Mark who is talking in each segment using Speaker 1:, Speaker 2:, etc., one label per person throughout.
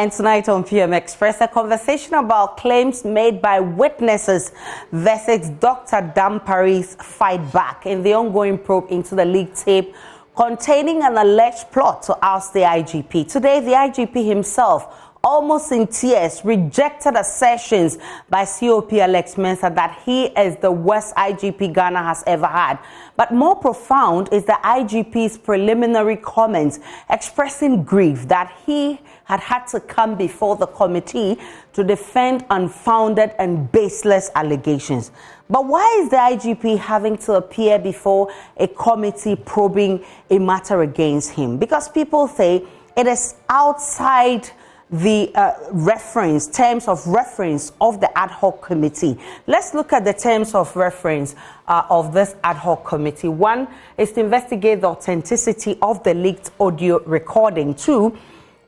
Speaker 1: And tonight on PM Express, a conversation about claims made by witnesses versus Dr. Dampare's fight back in the ongoing probe into the leaked tape containing an alleged plot to oust the IGP. Today, the IGP himself, almost in tears, rejected assertions by COP Alex Mensah that he is the worst IGP Ghana has ever had. But more profound is the IGP's preliminary comments expressing grief that he had to come before the committee to defend unfounded and baseless allegations. But why is the IGP having to appear before a committee probing a matter against him? Because people say it is outside the terms of reference of the ad hoc committee. Let's look at the terms of reference of this ad hoc committee. One is to investigate the authenticity of the leaked audio recording. Two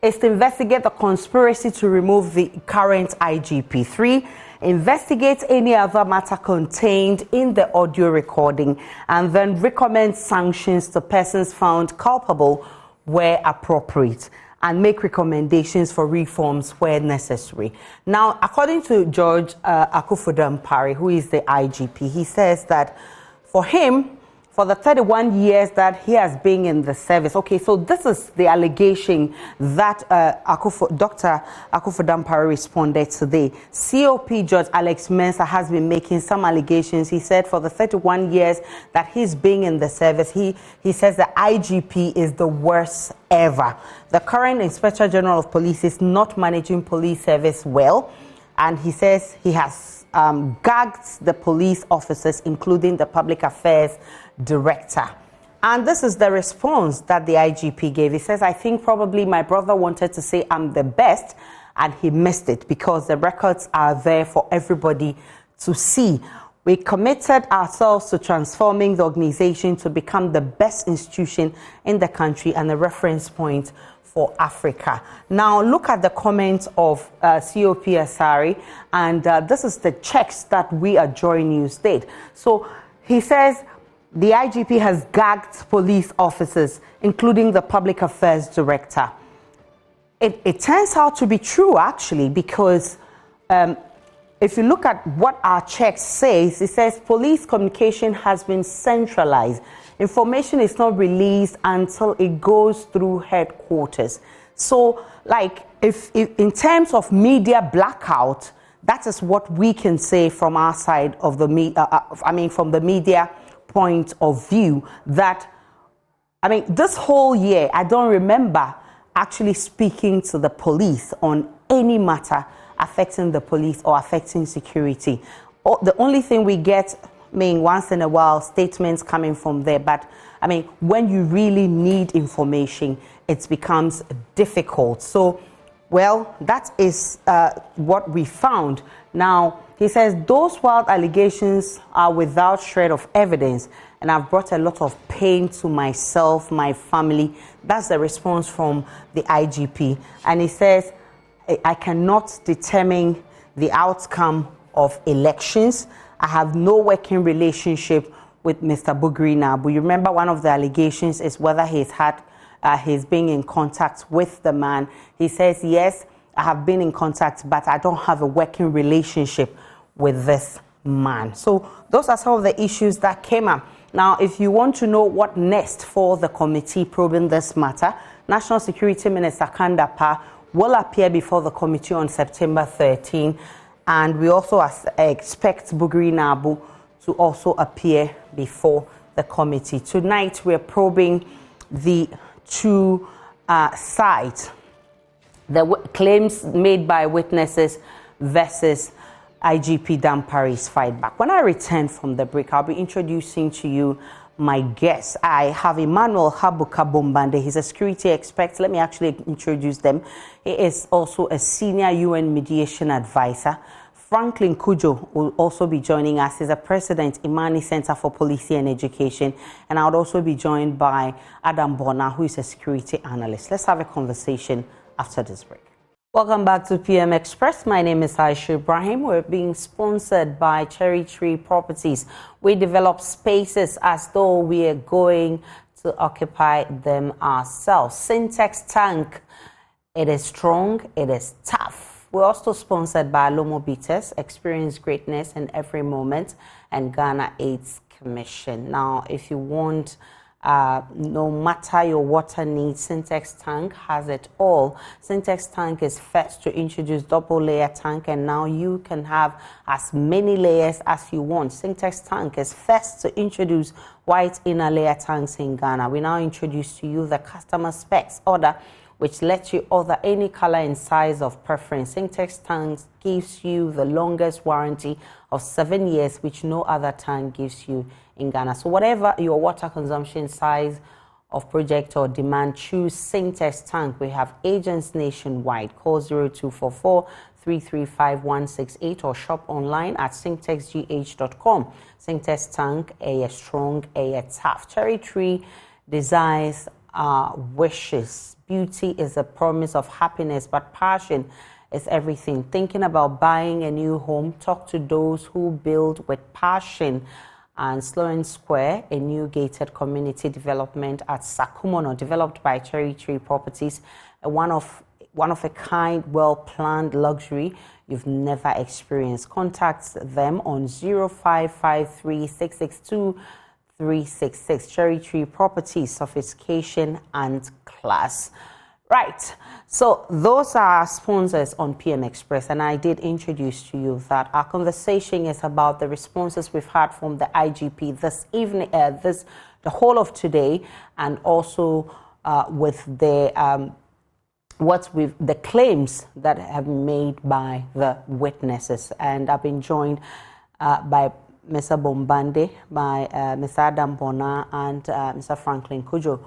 Speaker 1: is to investigate the conspiracy to remove the current IGP. Three, investigate any other matter contained in the audio recording, and then recommend sanctions to persons found culpable where appropriate, and make recommendations for reforms where necessary. Now, according to George Dampare, who is the IGP, he says that for him, for the 31 years that he has been in the service, okay, so this is the allegation that Dr. Dampare responded today. COP Judge Alex Mensah has been making some allegations. He said for the 31 years that he's been in the service, he says the IGP is the worst ever. The current Inspector General of Police is not managing police service well, and he says he has gagged the police officers, including the public affairs director. And this is the response that the IGP gave. He says, I think probably my brother wanted to say I'm the best, and he missed it because the records are there for everybody to see. We committed ourselves to transforming the organization to become the best institution in the country and a reference point for Africa. Now, look at the comments of COP Asari, and this is the checks that we at JoyNews did. So he says the IGP has gagged police officers, including the public affairs director. It turns out to be true, actually, because if you look at what our check says, it says police communication has been centralized. Information is not released until it goes through headquarters. So, like, if in terms of media blackout, that is what we can say from our side of the from the media point of view. That, this whole year, I don't remember actually speaking to the police on any matter affecting the police or affecting security. The only thing we get, once in a while, statements coming from there. But, when you really need information, it becomes difficult. So, well, that is what we found. Now, he says those wild allegations are without shred of evidence, and I've brought a lot of pain to myself, my family. That's the response from the IGP. And he says, I cannot determine the outcome of elections. I have no working relationship with Mr. Bugri Nabu. You remember one of the allegations is whether he's been in contact with the man. He says, yes, I have been in contact, but I don't have a working relationship with this man. So those are some of the issues that came up. Now, if you want to know what next for the committee probing this matter, National Security Minister Dampare will appear before the committee on September 13, and we also expect Bugri Nabu to also appear before the committee. Tonight, we're probing the two sides, the claims made by witnesses versus IGP Dampare's fight back. When I return from the break, I'll be introducing to you my guests. I have Emmanuel Habuka Bombande. He's a security expert. Let me actually introduce them. He is also a senior UN mediation advisor. Franklin Kujo will also be joining us. He's a president, Imani Center for Policy and Education. And I would also be joined by Adam Bona, who is a security analyst. Let's have a conversation after this break. Welcome back to PM Express. My name is Aisha Ibrahim. We're being sponsored by Cherry Tree Properties. We develop spaces as though we are going to occupy them ourselves. Syntex Tank It is strong, it is tough. We're also sponsored by Lomo Bitters, experience greatness in every moment, and Ghana AIDS Commission. Now, if you want, no matter your water needs, Syntex Tank has it all. Syntex Tank is first to introduce double layer tank, and now you can have as many layers as you want. Syntex Tank is first to introduce white inner layer tanks in Ghana. We now introduce to you the customer specs order, which lets you order any color and size of preference. Syntex tanks gives you the longest warranty of 7 years, which no other tank gives you in Ghana. So whatever your water consumption size of project or demand, choose Syntex tank. We have agents nationwide. Call 0244 335 168 or shop online at syntexgh.com. Syntex tank, a strong, a tough. Cherry tree desires wishes. Beauty is a promise of happiness, but passion is everything. Thinking about buying a new home? Talk to those who build with passion. And Sloan Square, a new gated community development at Sakumono, developed by Cherry Tree Properties, a one of a kind, well-planned luxury you've never experienced. Contact them on 0553 662 366. Cherry Tree Properties, sophistication and class. Right, so those are our sponsors on PM Express, and I did introduce to you that our conversation is about the responses we've had from the IGP this evening, the whole of today, and also with the the claims that have been made by the witnesses. And I've been joined by Mr. Bombande, by Mr. Adam Bona, and Mr. Franklin Kujo.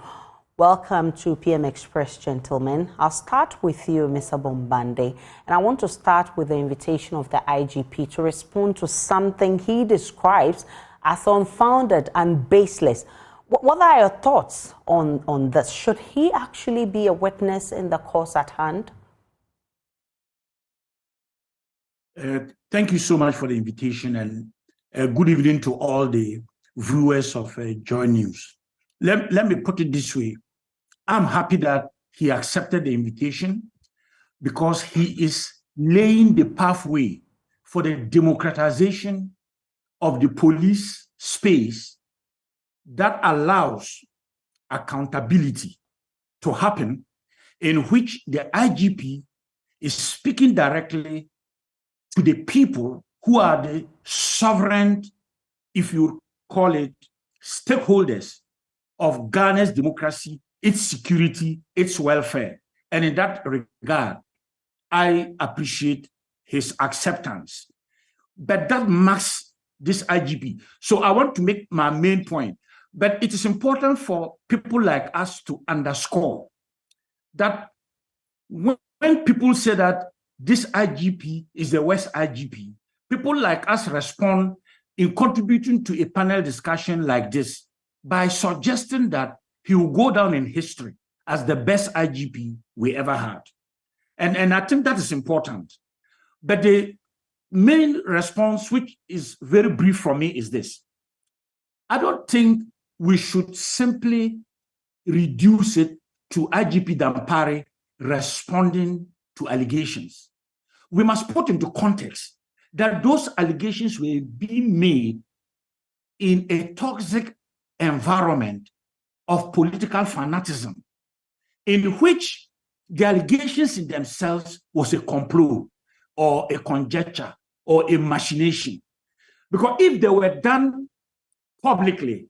Speaker 1: Welcome to PM Express, gentlemen. I'll start with you, Mr. Bombande, and I want to start with the invitation of the IGP to respond to something he describes as unfounded and baseless. What are your thoughts on this? Should he actually be a witness in the cause at hand?
Speaker 2: Thank you so much for the invitation, and good evening to all the viewers of JoyNews. Let me put it this way. I'm happy that he accepted the invitation because he is laying the pathway for the democratization of the police space that allows accountability to happen, in which the IGP is speaking directly to the people who are the sovereign, if you call it, stakeholders of Ghana's democracy, its security, its welfare. And in that regard, I appreciate his acceptance. But that marks this IGP. So I want to make my main point. But it is important for people like us to underscore that when people say that this IGP is the West IGP, people like us respond in contributing to a panel discussion like this by suggesting that he will go down in history as the best IGP we ever had. And I think that is important. But the main response, which is very brief from me, is this. I don't think we should simply reduce it to IGP Dampare responding to allegations. We must put into context that those allegations were being made in a toxic environment of political fanaticism, in which the allegations in themselves was a complot or a conjecture or a machination. Because if they were done publicly,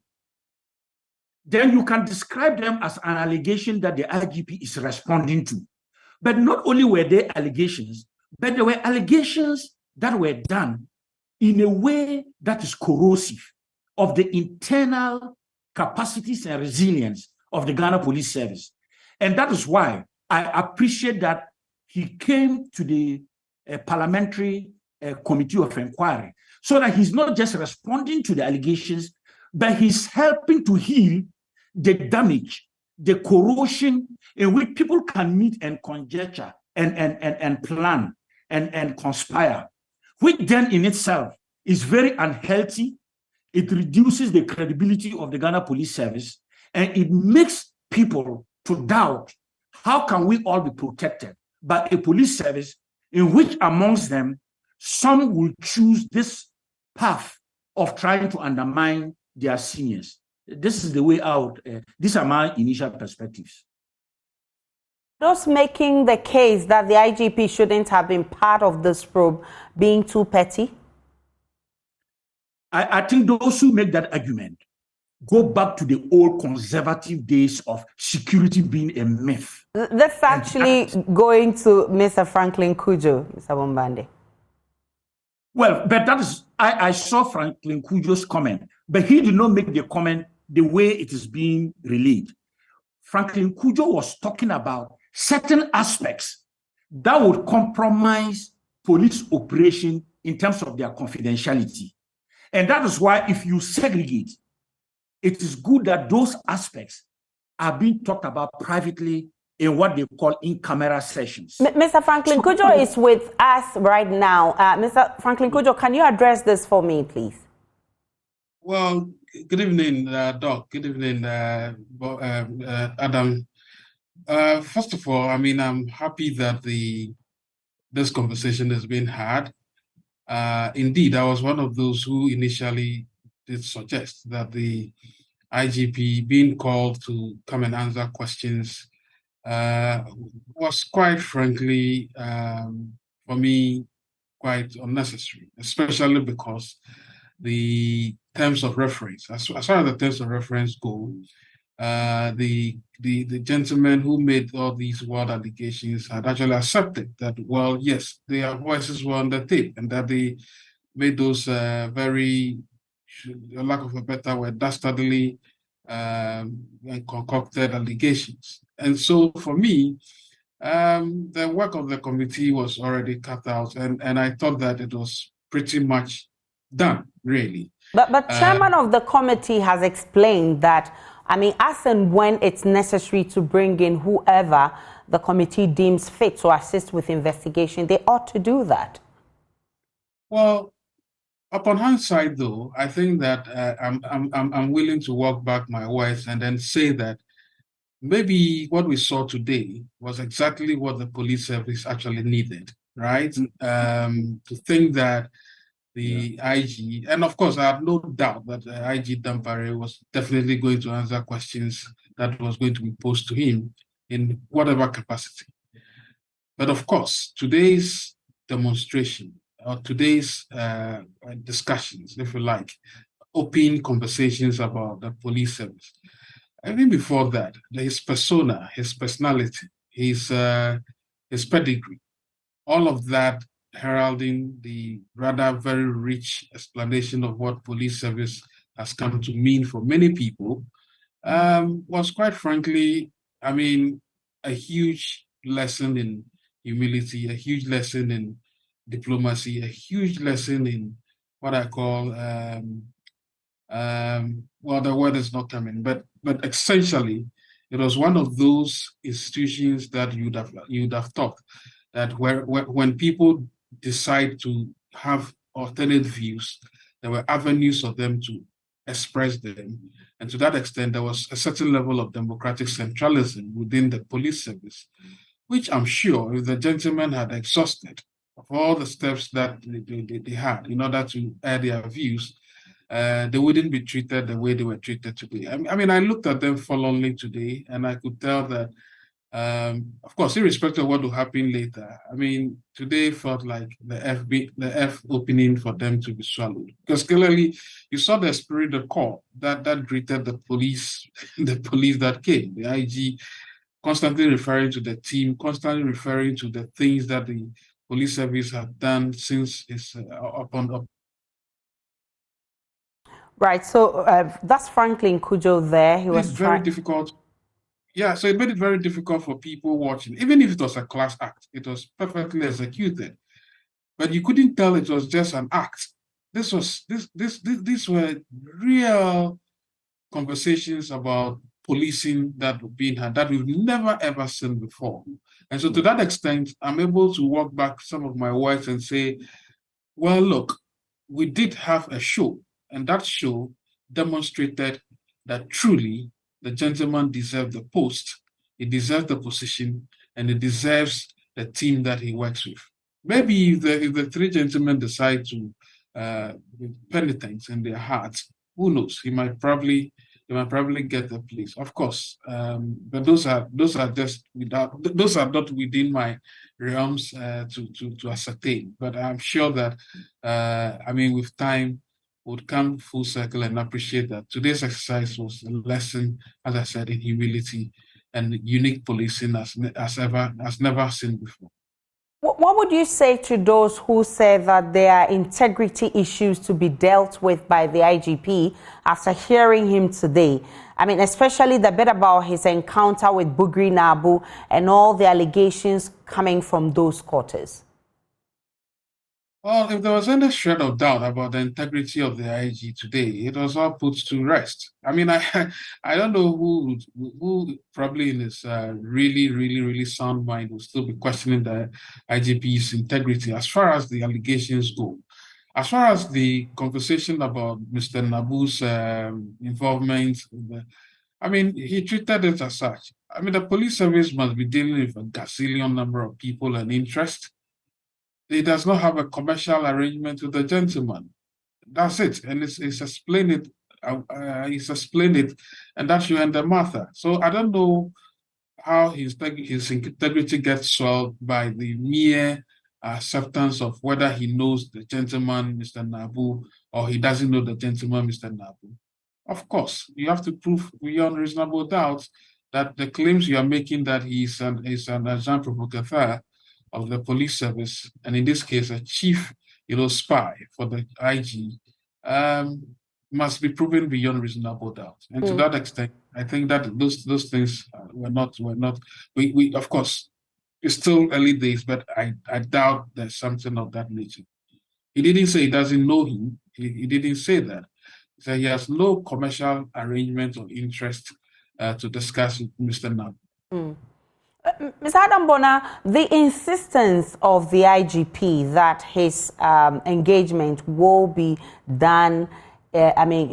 Speaker 2: then you can describe them as an allegation that the IGP is responding to. But not only were they allegations, but there were allegations that were done in a way that is corrosive of the internal capacities and resilience of the Ghana Police Service. And that is why I appreciate that he came to the parliamentary committee of inquiry, so that he's not just responding to the allegations, but he's helping to heal the damage, the corrosion in which people can meet and conjecture and plan and conspire, which then in itself is very unhealthy. It reduces the credibility of the Ghana Police Service, and it makes people to doubt how can we all be protected by a police service in which amongst them, some will choose this path of trying to undermine their seniors? This is the way out. These are my initial perspectives.
Speaker 1: Those making the case that the IGP shouldn't have been part of this probe being too petty?
Speaker 2: I think those who make that argument go back to the old conservative days of security being a myth.
Speaker 1: That's actually going to Mr. Franklin Cudjoe, Mr. Bombande.
Speaker 2: Well, but that is, I saw Franklin Cudjoe's comment, but he did not make the comment the way it is being relayed. Franklin Cudjoe was talking about certain aspects that would compromise police operation in terms of their confidentiality. And that is why if you segregate, it is good that those aspects are being talked about privately in what they call in-camera sessions.
Speaker 1: Mr. Franklin Cudjoe is with us right now. Mr. Franklin Cudjoe, can you address this for me, please?
Speaker 3: Well, good evening, Doc. Good evening, Adam. First of all, I mean, I'm happy that this conversation has been had. Indeed, I was one of those who initially did suggest that the IGP being called to come and answer questions was quite frankly, for me, quite unnecessary, especially because the terms of reference, as far as the terms of reference go, the gentleman who made all these wild allegations had actually accepted that, well, yes, their voices were on the tape and that they made those very, for lack of a better word, dastardly and concocted allegations. And so for me, the work of the committee was already cut out, and I thought that it was pretty much done, really.
Speaker 1: But chairman of the committee has explained that, I mean, as and when it's necessary to bring in whoever the committee deems fit to assist with investigation, they ought to do that.
Speaker 3: Well, upon hindsight, though, I think that I'm willing to walk back my words and then say that maybe what we saw today was exactly what the police service actually needed, right? To think that the IG, and of course, I have no doubt that IG Dampare was definitely going to answer questions that was going to be posed to him in whatever capacity. But of course, today's demonstration or today's discussions, if you like, open conversations about the police service. Even before that, his persona, his personality, his pedigree, all of that heralding the rather very rich explanation of what police service has come to mean for many people, was quite frankly, I mean, a huge lesson in humility, a huge lesson in diplomacy, a huge lesson in what I call, well, the word is not coming, but essentially, it was one of those institutions that you'd have thought that when people decide to have alternate views, there were avenues for them to express them. And to that extent, there was a certain level of democratic centralism within the police service, which I'm sure if the gentlemen had exhausted of all the steps that they had in order to air their views, they wouldn't be treated the way they were treated today. I mean, I looked at them forlornly today, and I could tell that, of course, irrespective of what will happen later, I mean, today felt like the F opening for them to be swallowed. Because clearly, you saw the spirit of call that greeted the police, the police that came, the IG constantly referring to the team, constantly referring to the things that the police service had done since it's upon.
Speaker 1: Right, so that's Franklin Cudjoe there. He was
Speaker 3: very difficult. Yeah, so it made it very difficult for people watching. Even if it was a class act, it was perfectly executed. But you couldn't tell it was just an act. These were real conversations about policing that were being had that we've never ever seen before. And so to that extent, I'm able to walk back some of my words and say, well, look, we did have a show, and that show demonstrated that truly the gentleman deserved the post he deserves the position, and he deserves the team that he works with. Maybe if the three gentlemen decide to with penitence in their hearts, who knows? He might probably get the place, of course. But those are just those are not within my realms to ascertain. But I'm sure that I mean, with time, would come full circle and appreciate that today's exercise was a lesson, as I said, in humility and unique policing as never seen before.
Speaker 1: What would you say to those who say that there are integrity issues to be dealt with by the IGP after hearing him today? I mean, especially the bit about his encounter with Bugri Nabu and all the allegations coming from those quarters.
Speaker 3: Well, if there was any shred of doubt about the integrity of the IG today, it was all put to rest. I mean, I don't know who probably in his really sound mind will still be questioning the IGP's integrity as far as the allegations go. As far as the conversation about Mr. Nabu's involvement, I mean, he treated it as such. I mean, the police service must be dealing with a gazillion number of people and interests. He does not have a commercial arrangement with the gentleman. That's it. And it's explained it. He's explained it, and that should end the matter. So I don't know how his integrity gets solved by the mere acceptance of whether he knows the gentleman, Mr. Nabu, or he doesn't know the gentleman, Mr. Nabu. Of course, you have to prove beyond reasonable doubt that the claims you are making that he's an agent provocateur of the police service, and in this case, a chief, spy for the IG, must be proven beyond reasonable doubt. And to that extent, I think that those things were not. We of course, it's still early days, but I doubt there's something of that nature. He didn't say he doesn't know him. He didn't say that. He said he has no commercial arrangement or interest to discuss with Mr. Nabu.
Speaker 1: Ms. Adambona, the insistence of the IGP that his engagement will be done,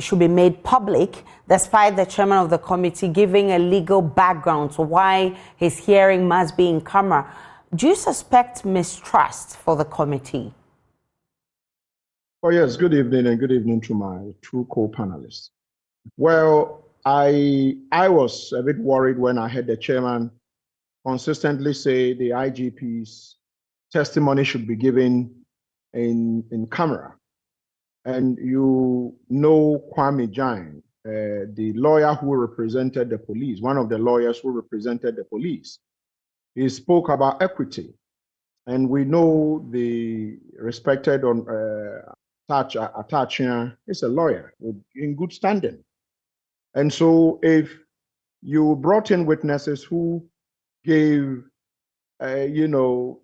Speaker 1: should be made public, despite the chairman of the committee giving a legal background to why his hearing must be in camera. Do you suspect mistrust for the committee?
Speaker 4: Oh, yes. Good evening, and good evening to my two co-panelists. Well, I was a bit worried when I heard the chairman consistently say the IGP's testimony should be given in camera. And you know Kwame Jain, the lawyer who represented the police, one of the lawyers who represented the police. He spoke about equity. And we know the respected Atachia is a lawyer in good standing. And so if you brought in witnesses who gave,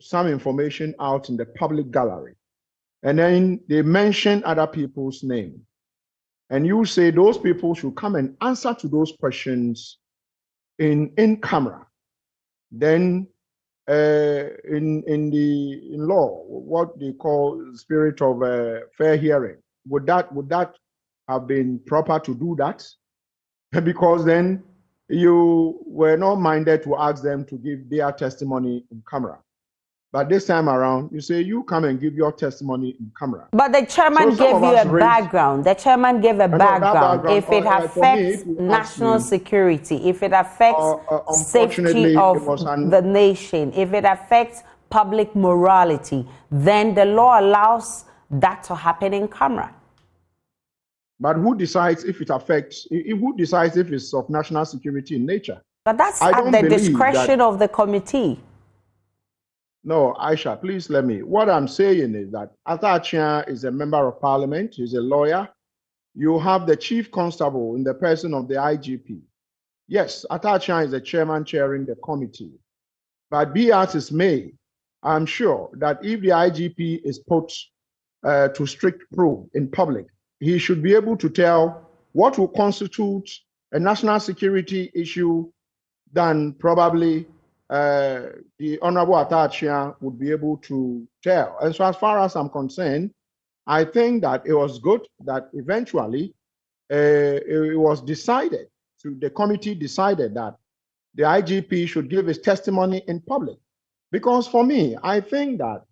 Speaker 4: some information out in the public gallery, and then they mention other people's name, and you say those people should come and answer to those questions in camera, then in law, what they call spirit of fair hearing, would that have been proper to do that? Because then you were not minded to ask them to give their testimony in camera. But this time around, you say you come and give your testimony in camera.
Speaker 1: But the chairman gave you a background. The chairman gave a background. If it affects national security, if it affects safety of the nation, if it affects public morality, then the law allows that to happen in camera.
Speaker 4: But who decides if it affects, who decides if it's of national security in nature?
Speaker 1: But that's at the discretion of the committee.
Speaker 4: No, Aisha, please let me. What I'm saying is that Atachia is a member of parliament, he's a lawyer. You have the chief constable in the person of the IGP. Yes, Atachia is the chairman chairing the committee. But be as it may, I'm sure that if the IGP is put to strict probe in public, he should be able to tell what will constitute a national security issue than probably the Honorable Atachia would be able to tell. And so as far as I'm concerned, I think that it was good that eventually it was decided, the committee decided that the IGP should give his testimony in public. Because for me, I think that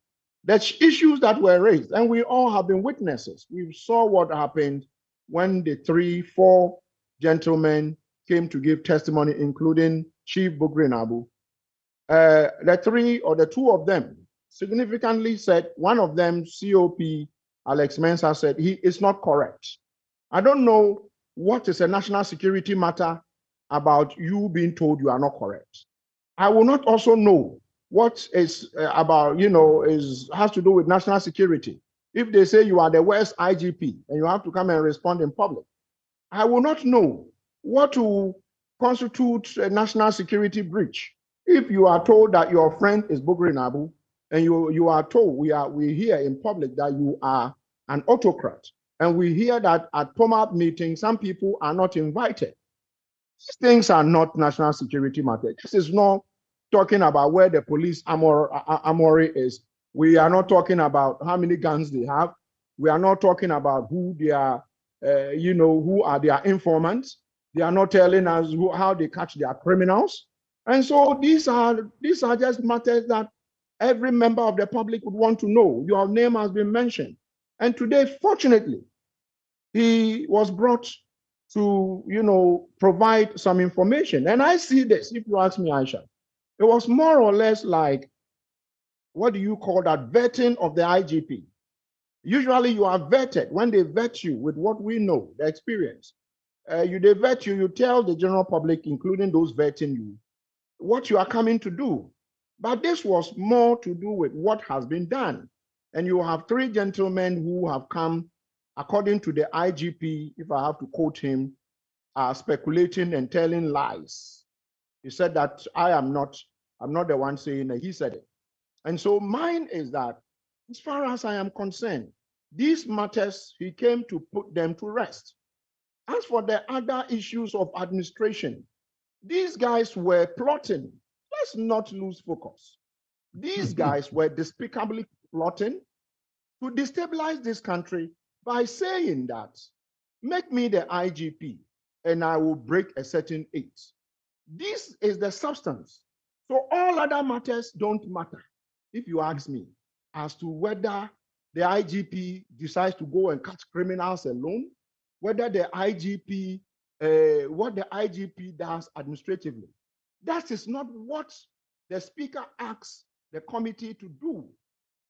Speaker 4: the issues that were raised, and we all have been witnesses. We saw what happened when the 3-4 gentlemen came to give testimony, including Chief Bugrinabu. The three or the two of them significantly said, one of them, COP Alex Mensah, said he is not correct. I don't know what is a national security matter about you being told you are not correct. I will not also know what is about, has to do with national security. If they say you are the worst IGP and you have to come and respond in public, I will not know what to constitute a national security breach. If you are told that your friend is Bugrinabu and you are told, we hear in public that you are an autocrat, and we hear that at POMAP meetings, some people are not invited. These things are not national security matters. This is not talking about where the police armory is. We are not talking about how many guns they have. We are not talking about who they are, who are their informants. They are not telling us how they catch their criminals. And so these are just matters that every member of the public would want to know. Your name has been mentioned. And today, fortunately, he was brought to, provide some information. And I see this, if you ask me, Aisha, it was more or less like, what do you call that, vetting of the IGP. Usually you are vetted. When they vet you with what we know, the experience, they vet you, you tell the general public, including those vetting you, what you are coming to do. But this was more to do with what has been done. And you have three gentlemen who have come, according to the IGP, if I have to quote him, speculating and telling lies. He said that I'm not the one saying it, he said it. And so mine is that, as far as I am concerned, these matters, he came to put them to rest. As for the other issues of administration, these guys were plotting. Let's not lose focus. These guys were despicably plotting to destabilize this country by saying that, make me the IGP and I will break a certain age. This is the substance. So all other matters don't matter, if you ask me, as to whether the IGP decides to go and catch criminals alone, whether the IGP, what the IGP does administratively. That is not what the Speaker asks the committee to do.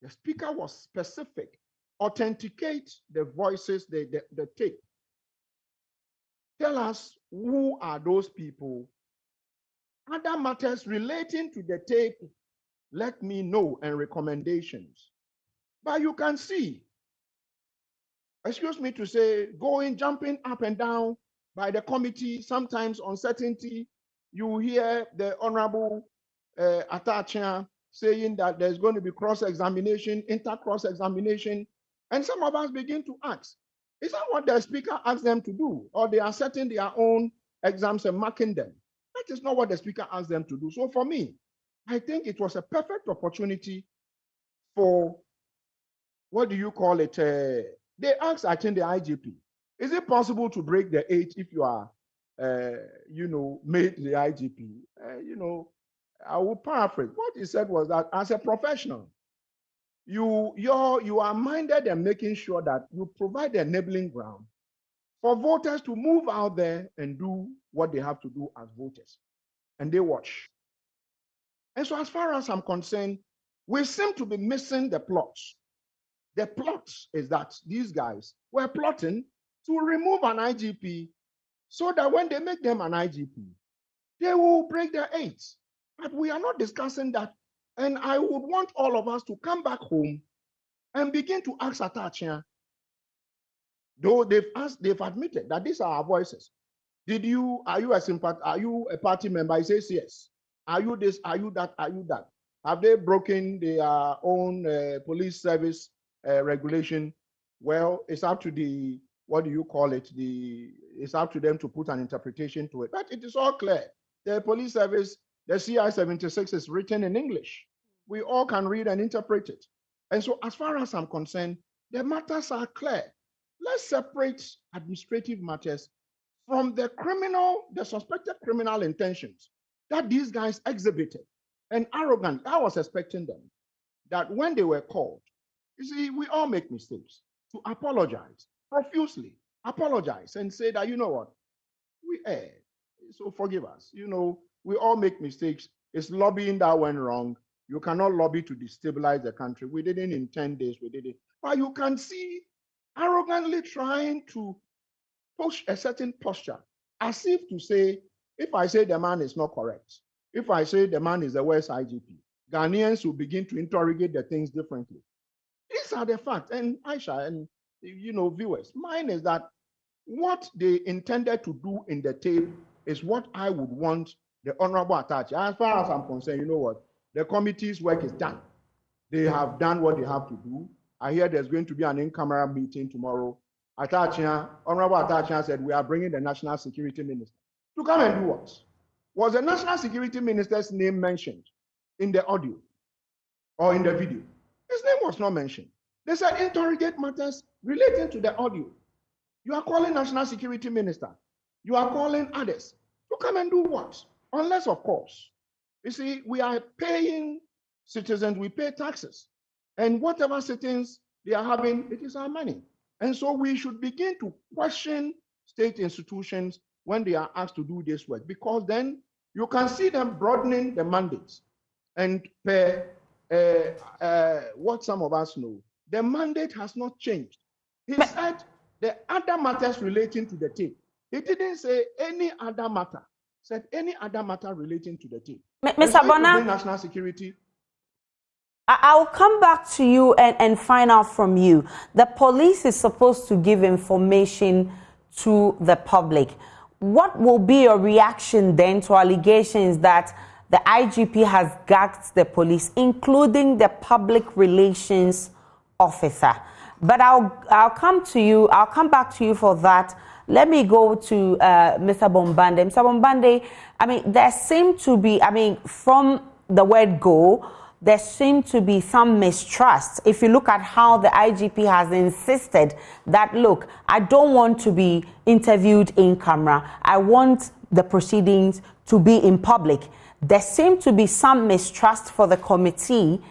Speaker 4: The Speaker was specific. Authenticate the voices, the tape. Tell us who are those people. Other matters relating to the tape, let me know, and recommendations. But you can see, excuse me to say, jumping up and down by the committee, sometimes uncertainty. You hear the Honorable Atachia saying that there's going to be cross-examination, inter-cross-examination, and some of us begin to ask, is that what the Speaker asked them to do? Or they are setting their own exams and marking them? That is not what the Speaker asked them to do. So for me, I think it was a perfect opportunity for, what do you call it? They asked, I think, the IGP, is it possible to break the 8 if you are, made the IGP? I will paraphrase. What he said was that as a professional, you are minded and making sure that you provide the enabling ground for voters to move out there and do what they have to do as voters. And they watch. And so as far as I'm concerned, we seem to be missing the plots. The plot is that these guys were plotting to remove an IGP so that when they make them an IGP, they will break their 8. But we are not discussing that. And I would want all of us to come back home and begin to ask Atachia, though they've admitted that these are our voices. Are you a party member? He says yes. Are you this? Are you that? Are you that? Have they broken their own police service regulation? Well, it's up to the, what do you call it? It's up to them to put an interpretation to it. But it is all clear. The police service, the CI 76 is written in English. We all can read and interpret it. And so as far as I'm concerned, the matters are clear. Let's separate administrative matters from the suspected criminal intentions. that these guys exhibited, and arrogant. I was expecting them that when they were called, you see, we all make mistakes, to apologize profusely, apologize and say that, you know what, we erred, so forgive us. You know, we all make mistakes. It's lobbying that went wrong. You cannot lobby to destabilize the country. We didn't in 10 days, we did it. But you can see arrogantly trying to push a certain posture, as if to say, if I say the man is not correct, if I say the man is the worst IGP, Ghanaians will begin to interrogate the things differently. These are the facts. And Aisha and, you know, viewers, mine is that what they intended to do in the tape is what I would want the honorable attaché. As far as I'm concerned, you know what? The committee's work is done. They have done what they have to do. I hear there's going to be an in-camera meeting tomorrow. Honorable Attaché said, we are bringing the National Security Minister to come and do what? Was the National Security Minister's name mentioned in the audio or in the video? His name was not mentioned. They said interrogate matters relating to the audio. You are calling National Security Minister. You are calling others to come and do what? Unless, of course, you see, we are paying citizens, we pay taxes. And whatever sittings they are having, it is our money. And so we should begin to question state institutions when they are asked to do this work, because then you can see them broadening the mandates. And what some of us know, the mandate has not changed. He said the other matters relating to the tape. He didn't say any other matter. He said any other matter relating to the tape.
Speaker 1: Mr. Bona,
Speaker 4: national security.
Speaker 1: I'll come back to you and find out from you. The police is supposed to give information to the public. What will be your reaction then to allegations that the IGP has gagged the police, including the public relations officer? But I'll come to you. I'll come back to you for that. Let me go to Mr. Bombande. Mr. Bombande, I mean, there seem to be, I mean, from the word go, there seemed to be some mistrust. If you look at how the IGP has insisted that, look, I don't want to be interviewed in camera. I want the proceedings to be in public. There seemed to be some mistrust for the committee,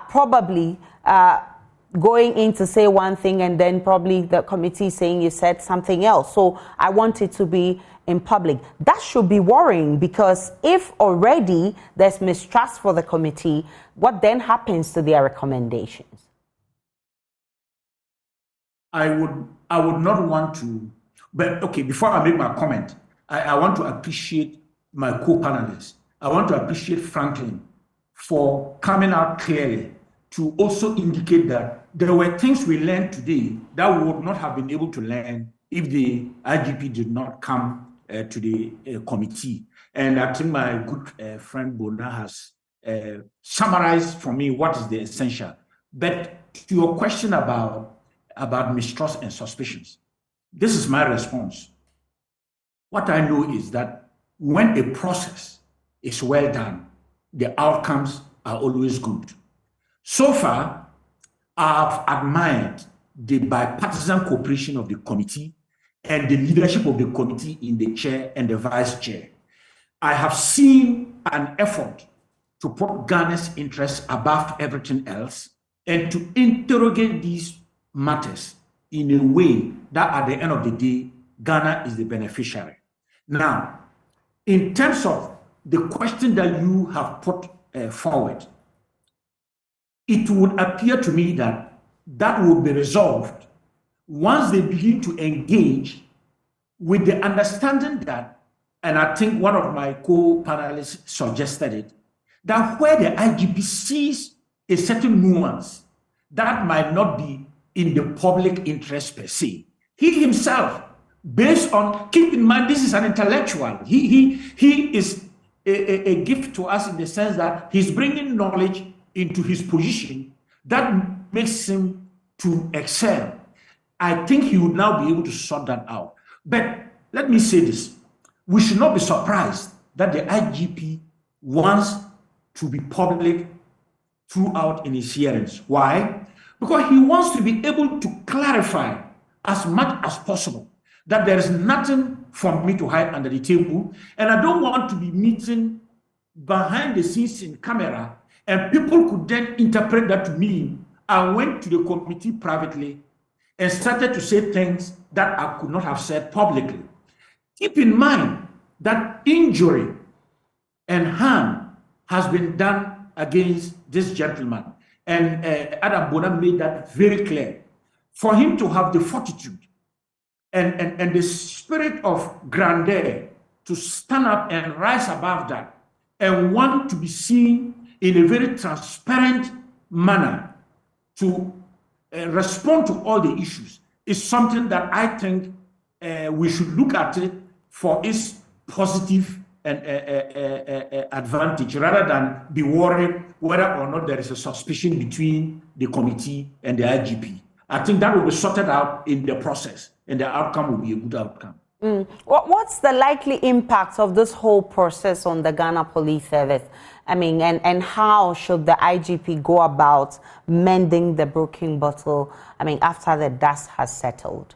Speaker 1: probably going in to say one thing and then probably the committee saying you said something else. So I want it to be in public. That should be worrying, because if already there's mistrust for the committee, what then happens to their recommendations?
Speaker 2: I would not want to, but okay, before I make my comment, I want to appreciate my co-panelists. I want to appreciate Franklin for coming out clearly to also indicate that there were things we learned today that we would not have been able to learn if the IGP did not come to the committee. And I think my good friend Bona has summarized for me what is the essential. But to your question about mistrust and suspicions, this is my response. What I know is that when a process is well done, the outcomes are always good. So far, I've admired the bipartisan cooperation of the committee and the leadership of the committee in the chair and the vice chair. I have seen an effort to put Ghana's interests above everything else and to interrogate these matters in a way that at the end of the day, Ghana is the beneficiary. Now, in terms of the question that you have put forward, it would appear to me that that will be resolved once they begin to engage with the understanding that, and I think one of my co-panelists suggested it, that where the IGP sees a certain nuance that might not be in the public interest per se, he himself, based on, keep in mind, this is an intellectual. He is a gift to us in the sense that he's bringing knowledge into his position that makes him to excel. I think he would now be able to sort that out. But let me say this. We should not be surprised that the IGP wants to be public throughout in his hearings. Why? Because he wants to be able to clarify as much as possible that there is nothing for me to hide under the table, and I don't want to be meeting behind the scenes in camera, and people could then interpret that to mean I went to the committee privately and started to say things that I could not have said publicly. Keep in mind that injury and harm has been done against this gentleman. And Adam Bona made that very clear. For him to have the fortitude and the spirit of grandeur to stand up and rise above that and want to be seen in a very transparent manner to respond to all the issues is something that I think we should look at it for its positive advantage rather than be worried whether or not there is a suspicion between the committee and the IGP. I think that will be sorted out in the process and the outcome will be a good outcome.
Speaker 1: What's the likely impact of this whole process on the Ghana Police Service? I mean, and how should the IGP go about mending the broken bottle, I mean, after the dust has settled?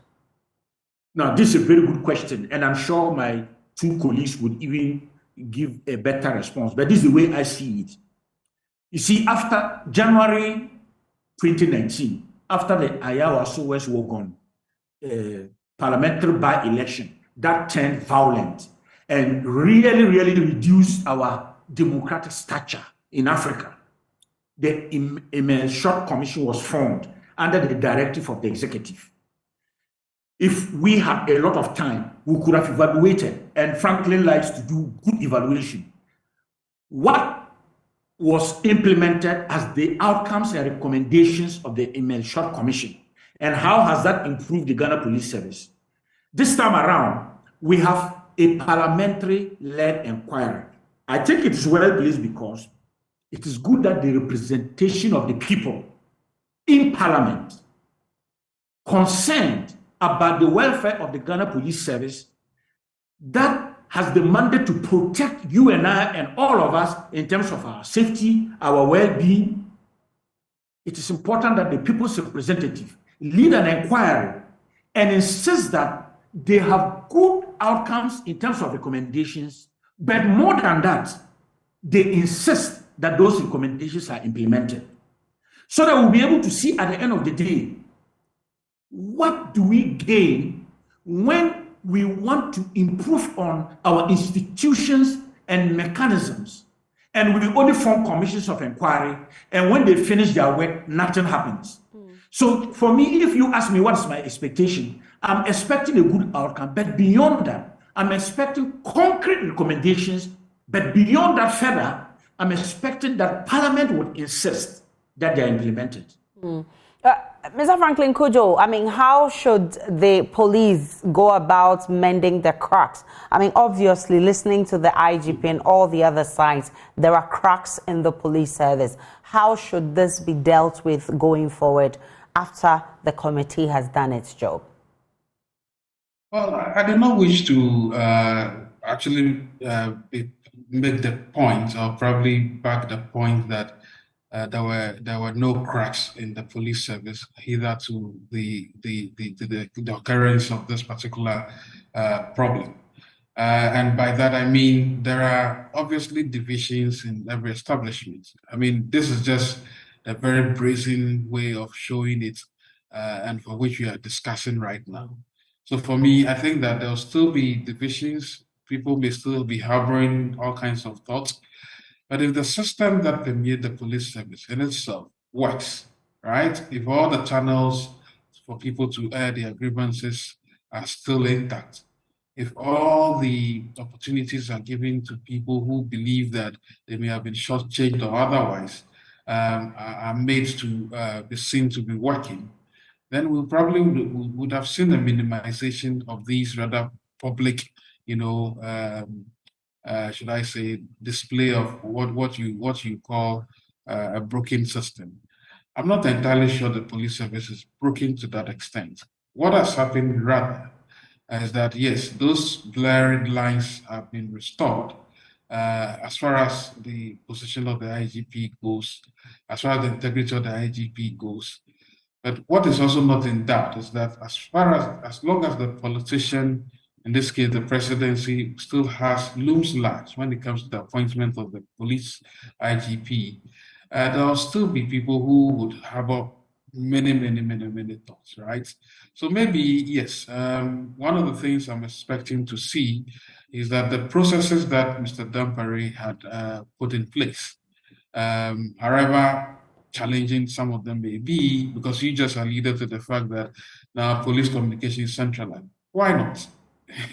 Speaker 2: Now, this is a very good question, and I'm sure my two colleagues would even give a better response, but this is the way I see it. You see, after January 2019, after the Ayawa-Sowes Wogon parliamentary by-election, that turned violent and really reduced our democratic stature in Africa. The Short Commission was formed under the directive of the executive. If we had a lot of time, we could have evaluated, and Franklin likes to do good evaluation. What was implemented as the outcomes and recommendations of the Short Commission, and how has that improved the Ghana Police Service? This time around, we have a parliamentary-led inquiry. I think it is well placed because it is good that the representation of the people in Parliament concerned about the welfare of the Ghana Police Service that has the mandate to protect you and I and all of us in terms of our safety, our well-being. It is important that the people's representative lead an inquiry and insist that they have good outcomes in terms of recommendations, but more than that, they insist that those recommendations are implemented. So that we'll be able to see at the end of the day, what do we gain when we want to improve on our institutions and mechanisms, and we only form commissions of inquiry, and when they finish their work, nothing happens. So for me, if you ask me what's my expectation, I'm expecting a good outcome, but beyond that, I'm expecting concrete recommendations, but beyond that further, I'm expecting that Parliament would insist that they are implemented.
Speaker 1: Mr. Franklin Kojo, I mean, how should the police go about mending the cracks? I mean, obviously, listening to the IGP and all the other sides, there are cracks in the police service. How should this be dealt with going forward after the committee has done its job?
Speaker 3: Well, I did not wish to actually make the point, or probably back the point that there were no cracks in the police service, either to the occurrence of this particular problem. And by that I mean there are obviously divisions in every establishment. I mean, this is just a very brazen way of showing it, and for which we are discussing right now. So for me, I think that there'll still be divisions. People may still be harboring all kinds of thoughts. But if the system that permeates the police service in itself works, right? If all the channels for people to air their grievances are still intact, if all the opportunities are given to people who believe that they may have been shortchanged or otherwise are made to be seen to be working, then we probably would have seen a minimization of these rather public, should I say, display of what you call a broken system. I'm not entirely sure the police service is broken to that extent. What has happened rather is that, yes, those blurred lines have been restored as far as the position of the IGP goes, as far as the integrity of the IGP goes. But what is also not in doubt is that as long as the politician in this case, the presidency still looms large when it comes to the appointment of the police IGP. There will still be people who would harbor many thoughts, right? So maybe, yes, one of the things I'm expecting to see is that the processes that Mr. Dampare had put in place, however challenging some of them may be, because you just alluded to the fact that now police communication is centralized. Why not?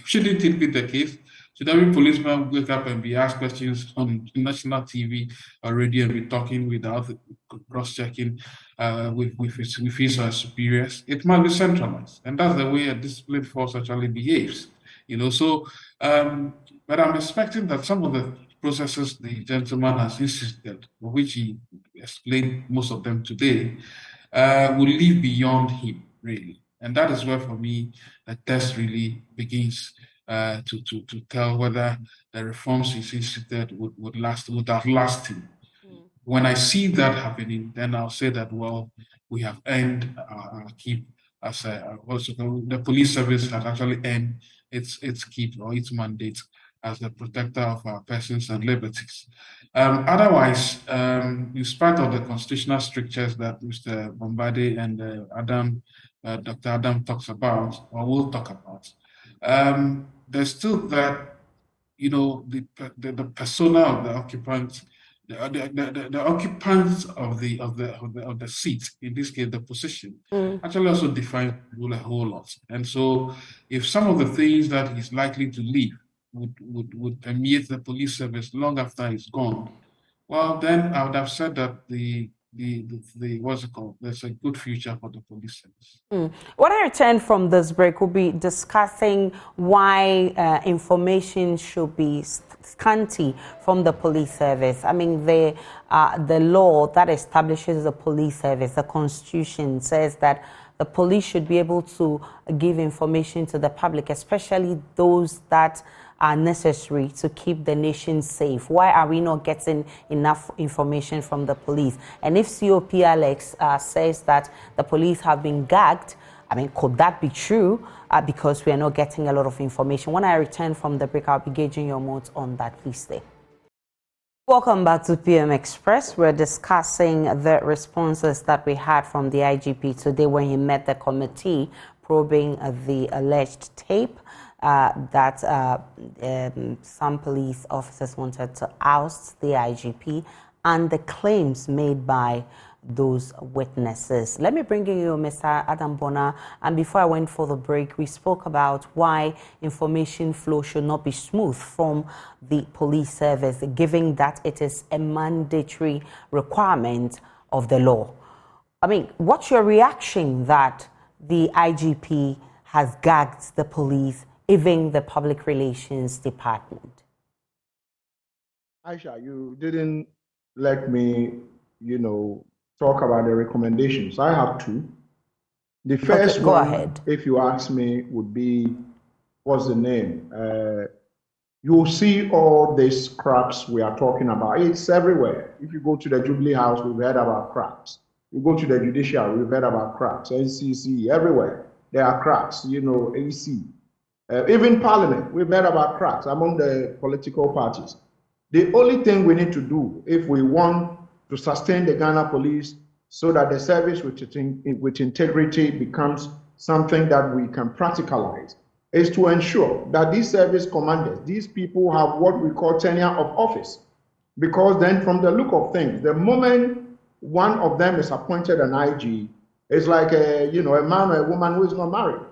Speaker 3: Shouldn't it be the case? Should every policeman wake up and be asked questions on national TV or radio and be talking without cross-checking with his superiors? It must be centralized, and that's the way a disciplined force actually behaves. So but I'm expecting that some of the processes the gentleman has insisted, which he explained most of them today, will live beyond him, really. And that is where, for me, the test really begins to tell whether the reforms he's instituted would outlast him. When I see that happening, then I'll say that, well, we have earned our keep as also the police service has actually earned its keep or its mandate as the protector of our persons and liberties. Otherwise, in spite of the constitutional strictures that Mr. Bombardier and Dr. Adam talks about, or will talk about, there's still that, the persona of the occupant, the occupants of the seat, in this case the position, actually also define a whole lot. And so, if some of the things that he's likely to leave would permeate the police service long after he's gone, well, then I would have said that the what's it called? There's a good future for the police service.
Speaker 1: When I return from this break, we'll be discussing why information should be scanty from the police service. I mean, the law that establishes the police service, the Constitution, says that the police should be able to give information to the public, especially those that are necessary to keep the nation safe. Why are we not getting enough information from the police? And if COP Alex says that the police have been gagged, I mean, could that be true? Because we are not getting a lot of information. When I return from the break, I'll be gauging your modes on that. Please stay. Welcome back to PM Express. We're discussing the responses that we had from the IGP today when he met the committee probing the alleged tape that some police officers wanted to oust the IGP and the claims made by those witnesses. Let me bring you Mr. Adam Bona. And before I went for the break, we spoke about why information flow should not be smooth from the police service, given that it is a mandatory requirement of the law. I mean, what's your reaction that the IGP has gagged the police, even the public relations department?
Speaker 4: Aisha, you didn't let me, talk about the recommendations. I have two. The first
Speaker 1: go
Speaker 4: one,
Speaker 1: ahead.
Speaker 4: if you ask me, would be, what's the name? You'll see all these cracks we are talking about. It's everywhere. If you go to the Jubilee House, we've heard about cracks. You go to the judiciary, we've heard about cracks. NCC, everywhere. There are cracks, AC. Even Parliament, we've heard about cracks among the political parties. The only thing we need to do if we want to sustain the Ghana police so that the service with integrity becomes something that we can practicalize is to ensure that these service commanders, these people have what we call tenure of office. Because then from the look of things, the moment one of them is appointed an IG, it's like a man or a woman who is not married.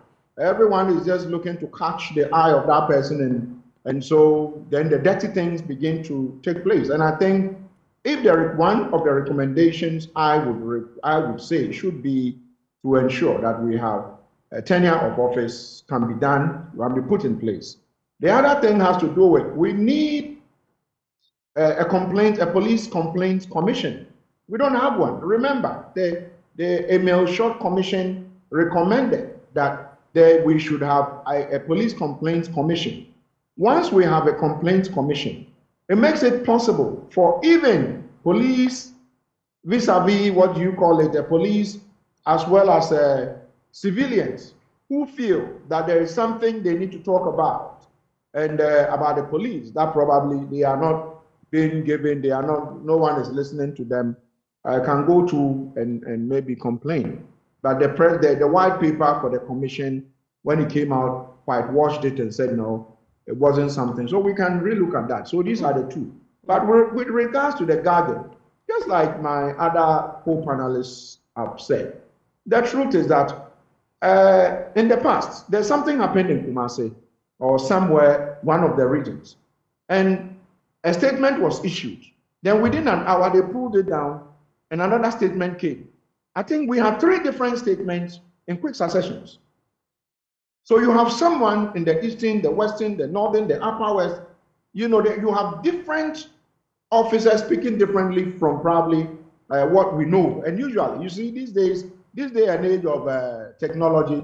Speaker 4: Everyone is just looking to catch the eye of that person, and so then the dirty things begin to take place. And I think if one of the recommendations I would say should be to ensure that we have a tenure of office can be put in place. The other thing has to do with we need a police complaints commission. We don't have one. Remember, the Emil Short Commission recommended that we should have a police complaints commission. Once we have a complaints commission, it makes it possible for even police, vis-a-vis what you call it, the police, as well as civilians, who feel that there is something they need to talk about and about the police that probably they are not being given, they are not, no one is listening to them, can go to and maybe complain. But the white paper for the commission, when it came out, whitewashed it and said no, it wasn't something. So we can relook at that. So these are the two. But with regards to the garden, just like my other co-panelists have said, the truth is that in the past, there's something happened in Kumasi or somewhere, one of the regions, and a statement was issued. Then within an hour, they pulled it down, and another statement came. I think we have 3 different statements in quick successions. So you have someone in the eastern, the western, the northern, the upper west. You know that you have different officers speaking differently from probably what we know. And usually, you see, these days, this day and age of technology,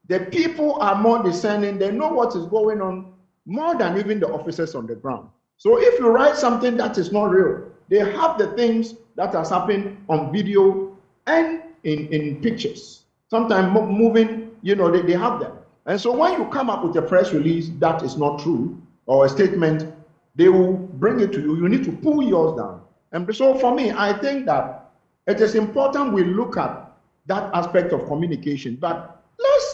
Speaker 4: the people are more discerning. They know what is going on more than even the officers on the ground. So if you write something that is not real, they have the things that has happened on video and in pictures. Sometimes moving, you know, they have them. And so when you come up with a press release that is not true or a statement, they will bring it to you. You need to pull yours down. And so for me, I think that it is important we look at that aspect of communication. But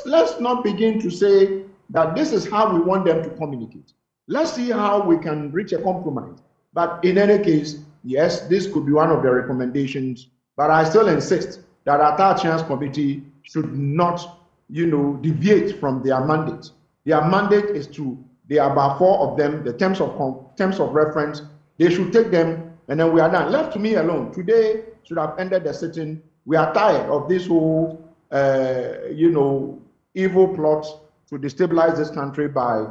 Speaker 4: let's not begin to say that this is how we want them to communicate. Let's see how we can reach a compromise. But in any case, yes, this could be one of the recommendations. But I still insist that our Chance Committee should not, you know, deviate from their mandate. Their mandate is to, there are about 4 of them, the terms of reference. They should take them, and then we are done. Left to me alone. Today should have ended the sitting. We are tired of this whole, you know, evil plot to destabilize this country by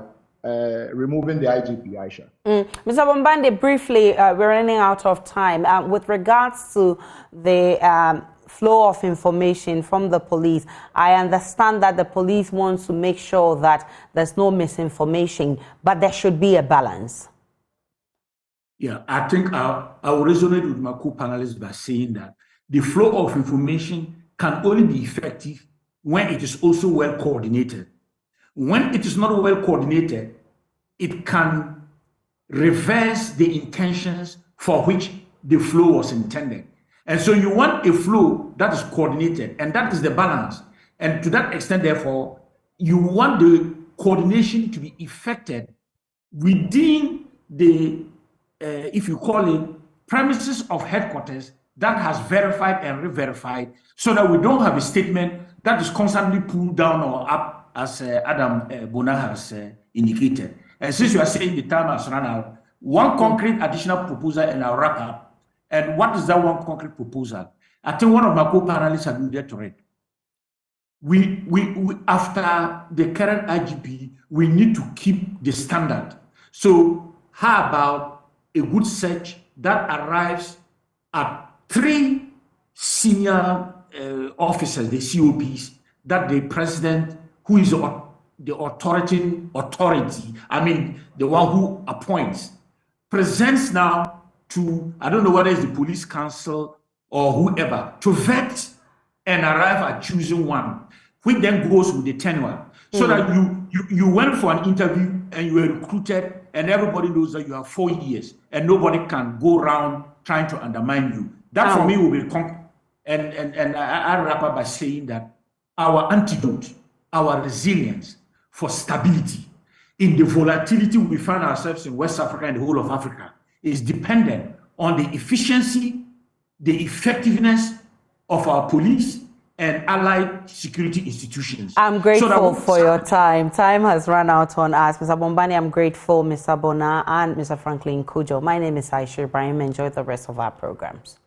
Speaker 4: removing the IGP, Aisha.
Speaker 1: Mr. Bombande, briefly, we're running out of time. With regards to the flow of information from the police, I understand that the police wants to make sure that there's no misinformation, but there should be a balance.
Speaker 2: Yeah, I think I will resonate with my co-panelists by saying that the flow of information can only be effective when it is also well coordinated. When it is not well coordinated, it can reverse the intentions for which the flow was intended. And so you want a flow that is coordinated, and that is the balance. And to that extent, therefore, you want the coordination to be effected within the, if you call it, premises of headquarters that has verified and re-verified, so that we don't have a statement that is constantly pulled down or up, as Adam Bona has indicated. And since you are saying the time has run out, one concrete additional proposal, and I'll wrap up. And what is that one concrete proposal? I think one of my co-panelists alluded to it. We after the current IGP, we need to keep the standard. So how about a good search that arrives at 3 senior officers, the COPs, that the president, who is the authority, I mean, the one who appoints, presents now to, I don't know whether it's the police council or whoever, to vet and arrive at choosing one, which then goes with the tenure. So that you went for an interview and you were recruited, and everybody knows that you have 4 years and nobody can go around trying to undermine you. That for me will be and I wrap up by saying that our antidote, our resilience for stability in the volatility we find ourselves in West Africa and the whole of Africa is dependent on the efficiency, the effectiveness of our police and allied security institutions.
Speaker 1: I'm grateful for your time. Time has run out on us. Mr. Bombani, I'm grateful, Mr. Bona and Mr. Franklin Kujo. My name is Aisha Ibrahim. Enjoy the rest of our programs.